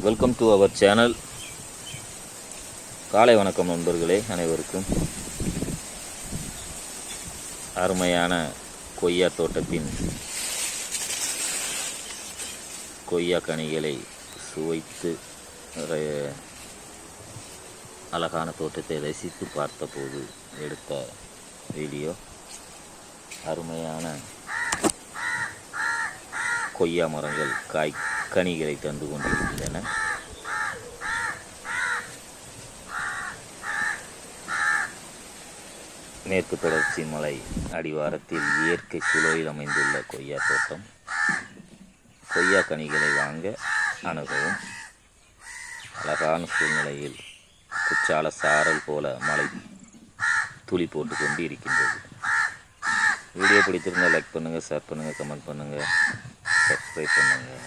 Welcome to our channel. காலை வணக்கம் நண்பர்களே, அனைவருக்கும். அருமையான கொய்யா தோட்டத்தின் கொய்யா கனிகளை சுவைத்து அழகான தோட்டத்தை ரசித்து பார்த்தபோது எடுத்த வீடியோ. அருமையான கொய்யா மரங்கள் கனிகளை தந்து கொண்டிருக்கின்றன. மேற்கு தொடர்ச்சி மலை அடிவாரத்தில் இயற்கை சூழலில் அமைந்துள்ள கொய்யா தோட்டம். கொய்யா கனிகளை வாங்க அணுகவும். அழகான சூழ்நிலையில் குற்றால சாரல் போல மலை துளி போட்டு கொண்டு இருக்கின்றது. வீடியோ பிடித்திருந்தால் லைக் பண்ணுங்கள், ஷேர் பண்ணுங்கள், கமெண்ட் பண்ணுங்கள், சப்ஸ்கிரைப் பண்ணுங்கள்.